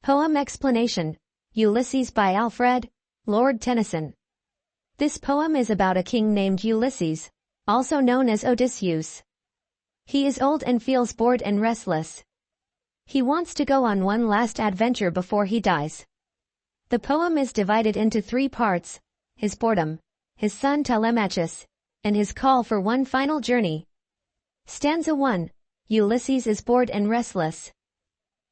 Poem explanation. Ulysses by Alfred, Lord Tennyson. This poem is about a king named Ulysses, also known as Odysseus. He is old and feels bored and restless. He wants to go on one last adventure before he dies. The poem is divided into 3 parts: his boredom, his son Telemachus, and his call for one final journey. Stanza 1. Ulysses is bored and restless.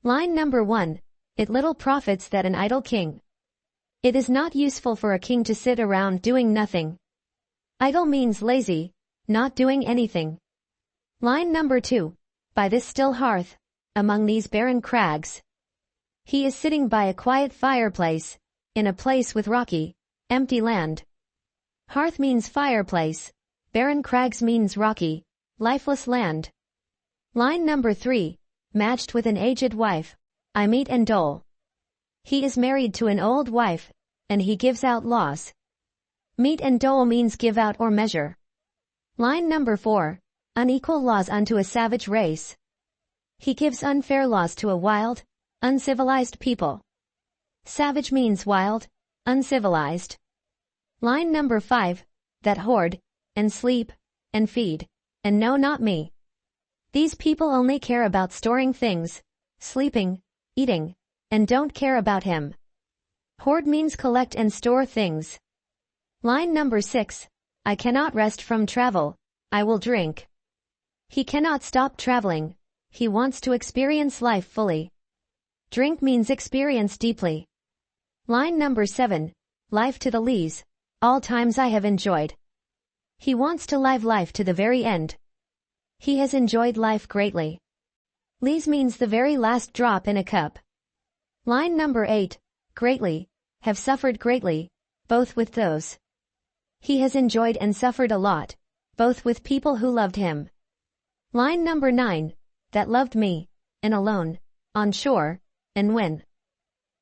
Line number 1. It little profits that an idle king. It is not useful for a king to sit around doing nothing. Idle means lazy, not doing anything. Line number 2. By this still hearth, among these barren crags. He is sitting by a quiet fireplace, in a place with rocky, empty land. Hearth means fireplace, barren crags means rocky, lifeless land. Line number 3. Matched with an aged wife, I meet and dole. He is married to an old wife, and he gives out laws. Meet and dole means give out or measure. Line number 4. Unequal laws unto a savage race. He gives unfair laws to a wild, uncivilized people. Savage means wild, uncivilized. Line number 5. That hoard, and sleep, and feed, and know not me. These people only care about storing things, sleeping, eating, and don't care about him. Hoard means collect and store things. Line number 6. I cannot rest from travel, I will drink. He cannot stop traveling, he wants to experience life fully. Drink means experience deeply. Line number 7. Life to the lees, all times I have enjoyed. He wants to live life to the very end. He has enjoyed life greatly. Lees means the very last drop in a cup. Line number 8. Greatly, have suffered greatly, both with those. He has enjoyed and suffered a lot, both with people who loved him. Line number 9. That loved me, and alone, on shore, and when.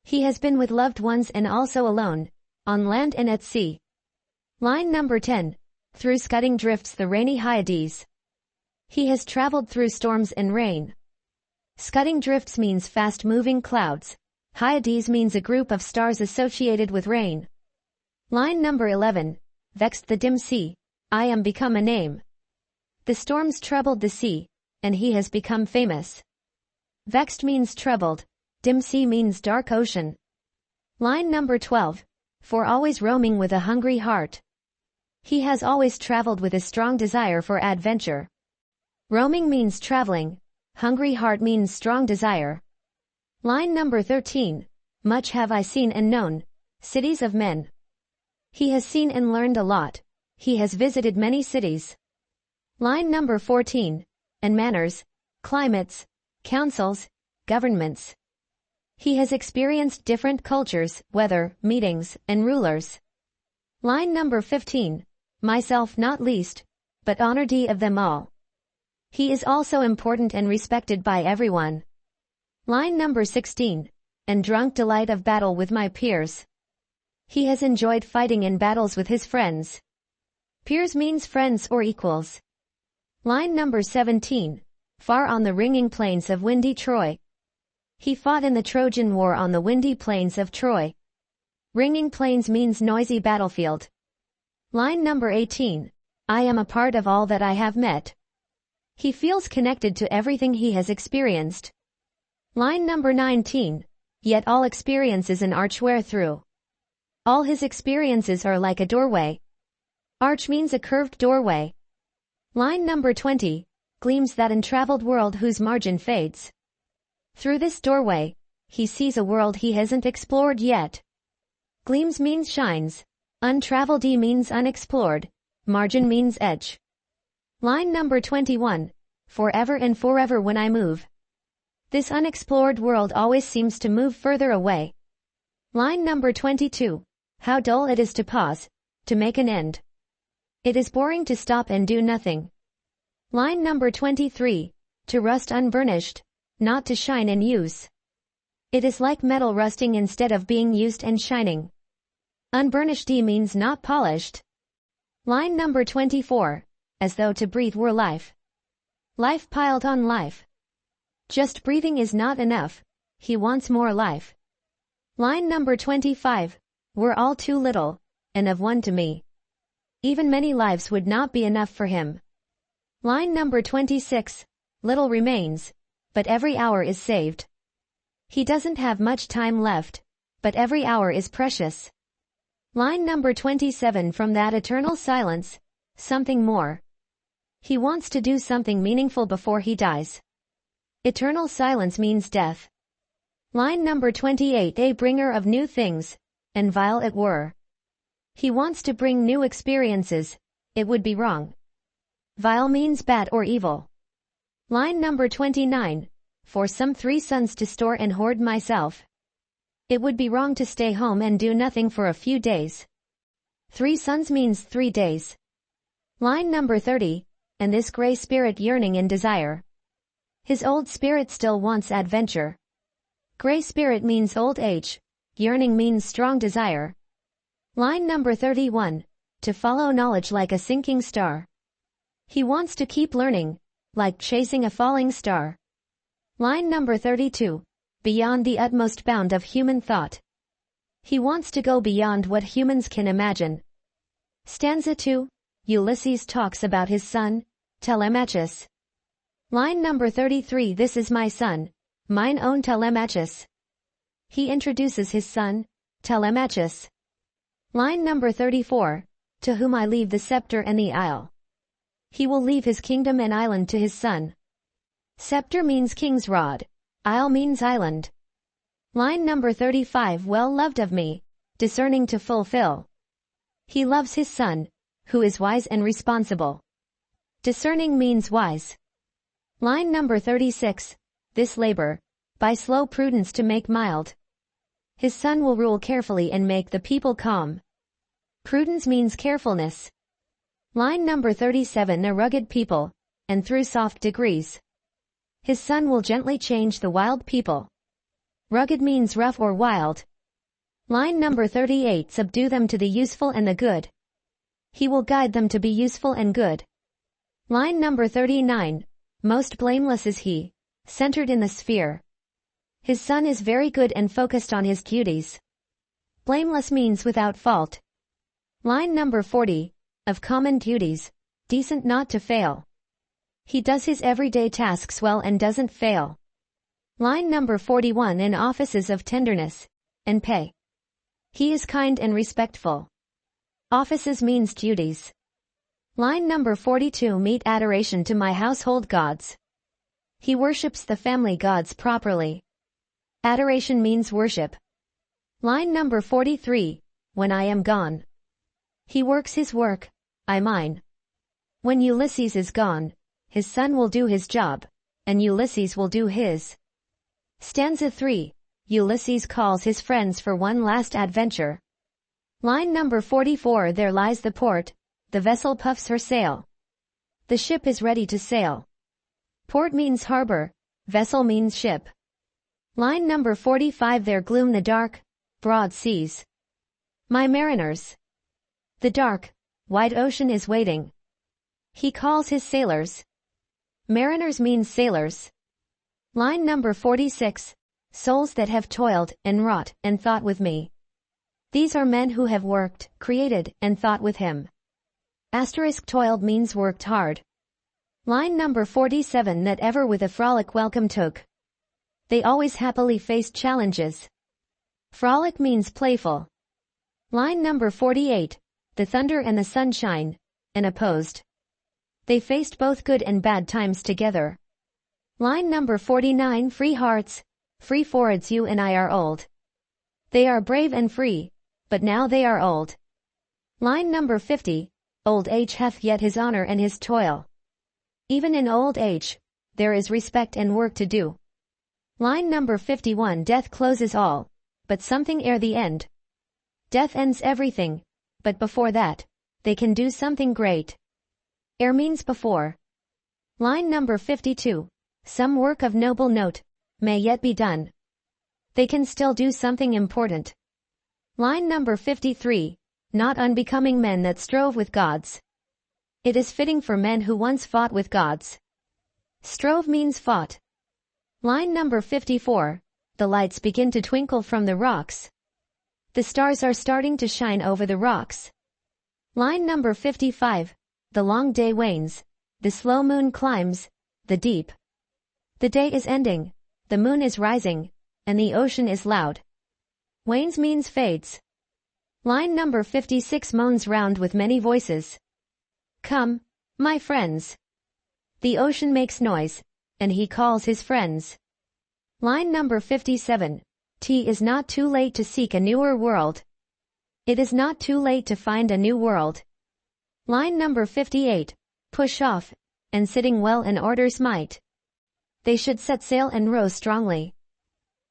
He has been with loved ones and also alone, on land and at sea. Line number 10. Through scudding drifts the rainy Hyades. He has traveled through storms and rain. Scudding drifts means fast-moving clouds. Hyades means a group of stars associated with rain. Line number 11. Vexed the dim sea, I am become a name. The storms troubled the sea, and he has become famous. Vexed means troubled, dim sea means dark ocean. Line number 12. For always roaming with a hungry heart. He has always traveled with a strong desire for adventure. Roaming means traveling, hungry heart means strong desire. Line number 13. Much have I seen and known, cities of men. He has seen and learned a lot, he has visited many cities. Line number 14. And manners, climates, councils, governments. He has experienced different cultures, weather, meetings, and rulers. Line number 15. Myself not least, but honored of them all. He is also important and respected by everyone. Line number 16. And drunk delight of battle with my peers. He has enjoyed fighting in battles with his friends. Peers means friends or equals. Line number 17. Far on the ringing plains of windy Troy. He fought in the Trojan War on the windy plains of Troy. Ringing plains means noisy battlefield. Line number 18. I am a part of all that I have met. He feels connected to everything he has experienced. Line number 19. Yet all experience is an arch wherethrough. All his experiences are like a doorway. Arch means a curved doorway. Line number 20. Gleams that untraveled world whose margin fades. Through this doorway, he sees a world he hasn't explored yet. Gleams means shines. Untraveled means unexplored. Margin means edge. Line number 21. Forever and forever when I move. This unexplored world always seems to move further away. Line number 22. How dull it is to pause, to make an end. It is boring to stop and do nothing. Line number 23. To rust unburnished, not to shine and use. It is like metal rusting instead of being used and shining. Unburnished means not polished. Line number 24. As though to breathe were life. Life piled on life. Just breathing is not enough, he wants more life. Line number 25. We're all too little, and of one to me. Even many lives would not be enough for him. Line number 26. Little remains, but every hour is saved. He doesn't have much time left, but every hour is precious. Line number 27 from that eternal silence, something more. He wants to do something meaningful before he dies. Eternal silence means death. Line number 28 a bringer of new things, and vile it were. He wants to bring new experiences, it would be wrong. Vile means bad or evil. Line number 29, for some 3 sons to store and hoard myself. It would be wrong to stay home and do nothing for a few days. 3 sons means 3 days. Line number 30, and this gray spirit yearning in desire. His old spirit still wants adventure. Gray spirit means old age, yearning means strong desire. Line number 31, to follow knowledge like a sinking star. He wants to keep learning, like chasing a falling star. Line number 32, beyond the utmost bound of human thought. He wants to go beyond what humans can imagine. Stanza 2, Ulysses talks about his son, Telemachus. Line number 33 this is my son, mine own Telemachus. He introduces his son, Telemachus. Line number 34, to whom I leave the scepter and the isle. He will leave his kingdom and island to his son. Scepter means king's rod, isle means island. Line number 35 well loved of me, discerning to fulfill. He loves his son, who is wise and responsible. Discerning means wise. Line number 36, this labor, by slow prudence to make mild. His son will rule carefully and make the people calm. Prudence means carefulness. Line number 37 a rugged people, and through soft degrees. His son will gently change the wild people. Rugged means rough or wild. Line number 38 subdue them to the useful and the good. He will guide them to be useful and good. Line number 39, most blameless is he, centered in the sphere. His son is very good and focused on his duties. Blameless means without fault. Line number 40, of common duties, decent not to fail. He does his everyday tasks well and doesn't fail. Line number 41 in offices of tenderness, and pay. He is kind and respectful. Offices means duties. Line number 42 meet adoration to my household gods. He worships the family gods properly. Adoration means worship. Line number 43, when I am gone. He works his work, I mine. When Ulysses is gone, his son will do his job, and Ulysses will do his. Stanza 3, Ulysses calls his friends for one last adventure. Line number 44 there lies the port, the vessel puffs her sail. The ship is ready to sail. Port means harbor, vessel means ship. Line number 45 there gloom the dark, broad seas. My mariners. The dark, wide ocean is waiting. He calls his sailors. Mariners means sailors. Line number 46, souls that have toiled, and wrought, and thought with me. These are men who have worked, created, and thought with him. Asterisk toiled means worked hard. Line number 47 that ever with a frolic welcome took. They always happily faced challenges. Frolic means playful. Line number 48, the thunder and the sunshine, and opposed. They faced both good and bad times together. Line number 49 free hearts, free forwards you and I are old. They are brave and free, but now they are old. Line number 50, old age hath yet his honor and his toil. Even in old age, there is respect and work to do. Line number 51 death closes all, but something ere the end. Death ends everything, but before that, they can do something great. Ere means before. Line number 52, some work of noble note, may yet be done. They can still do something important. Line number 53, not unbecoming men that strove with gods. It is fitting for men who once fought with gods. Strove means fought. Line number 54, the lights begin to twinkle from the rocks. The stars are starting to shine over the rocks. Line number 55. The long day wanes. The slow moon climbs the deep. The day is ending. The moon is rising. And the ocean is loud. Wanes means fades. Line number 56 moans round with many voices. Come, my friends. The ocean makes noise, and he calls his friends. Line number 57. Tea is not too late to seek a newer world. It is not too late to find a new world. Line number 58. Push off, and sitting well in orders might. They should set sail and row strongly.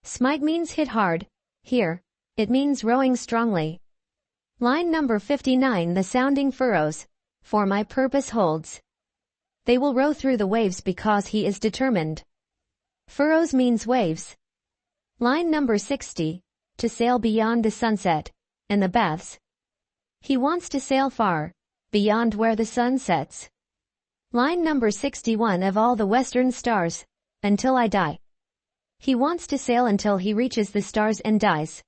Smite means hit hard. Here, it means rowing strongly. Line number 59. The sounding furrows, for my purpose holds. They will row through the waves because he is determined. Furrows means waves. Line number 60. To sail beyond the sunset, and the baths. He wants to sail far, beyond where the sun sets. Line number 61. Of all the western stars, until I die. He wants to sail until he reaches the stars and dies.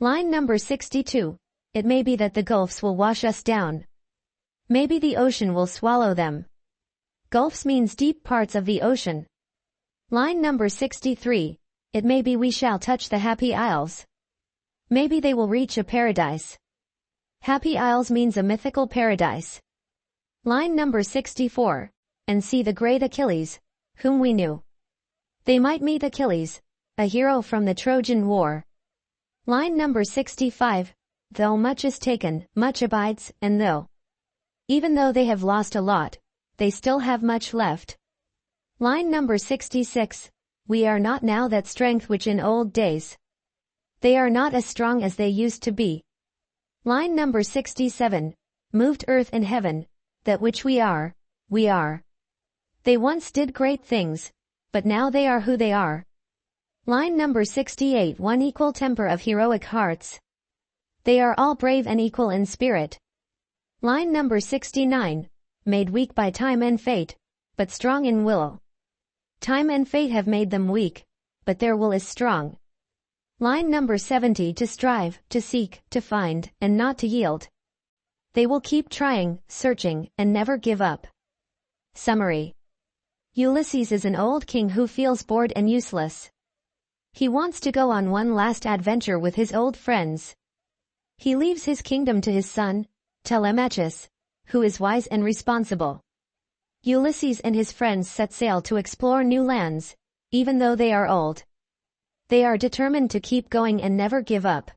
Line number 62. It may be that the gulfs will wash us down. Maybe the ocean will swallow them. Gulfs means deep parts of the ocean. Line number 63. It may be we shall touch the happy isles. Maybe they will reach a paradise. Happy isles means a mythical paradise. Line number 64. And see the great Achilles, whom we knew. They might meet Achilles, a hero from the Trojan War. Line number 65. Though much is taken, much abides, and even though they have lost a lot, they still have much left. Line number 66. We are not now that strength which in old days. They are not as strong as they used to be. Line number 67. Moved earth and heaven, that which we are. They once did great things, but now they are who they are. Line number 68. One equal temper of heroic hearts. They are all brave and equal in spirit. Line number 69. Made weak by time and fate, but strong in will. Time and fate have made them weak, but their will is strong. Line number 70. To strive, to seek, to find, and not to yield. They will keep trying, searching, and never give up. Summary. Ulysses is an old king who feels bored and useless. He wants to go on one last adventure with his old friends. He leaves his kingdom to his son, Telemachus, who is wise and responsible. Ulysses and his friends set sail to explore new lands, even though they are old. They are determined to keep going and never give up.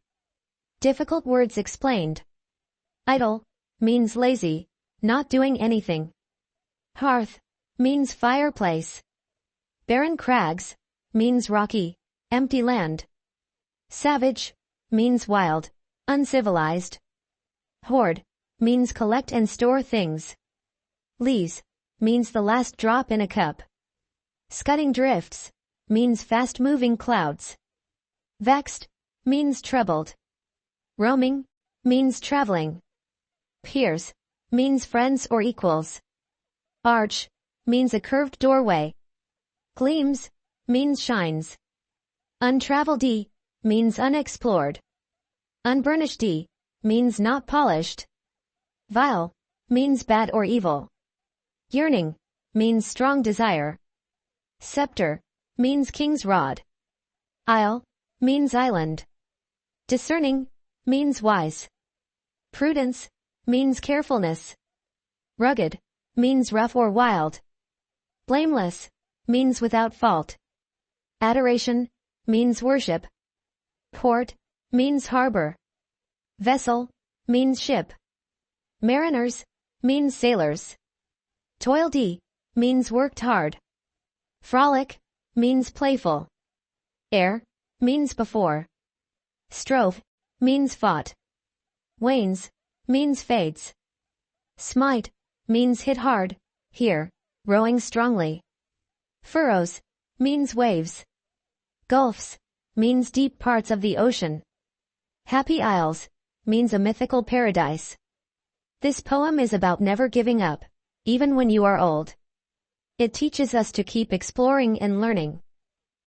Difficult words explained. Idle means lazy, not doing anything. Hearth means fireplace. Barren crags means rocky, empty land. Savage means wild, uncivilized. Hoard means collect and store things. Lees means the last drop in a cup. Scudding drifts means fast-moving clouds. Vexed means troubled. Roaming means traveling. Peers means friends or equals. Arch means a curved doorway. Gleams means shines. Untraveled means unexplored. Unburnished means not polished. Vile means bad or evil. Yearning means strong desire. Scepter means king's rod. Isle means island. Discerning means wise. Prudence means carefulness. Rugged means rough or wild. Blameless means without fault. Adoration means worship. Port means harbor. Vessel means ship. Mariners means sailors. Toiled means worked hard. Frolic means playful. Ere means before. Strove means fought. Wanes means fades. Smite means hit hard, here, rowing strongly. Furrows means waves. Gulfs means deep parts of the ocean. Happy Isles means a mythical paradise. This poem is about never giving up, even when you are old. It teaches us to keep exploring and learning.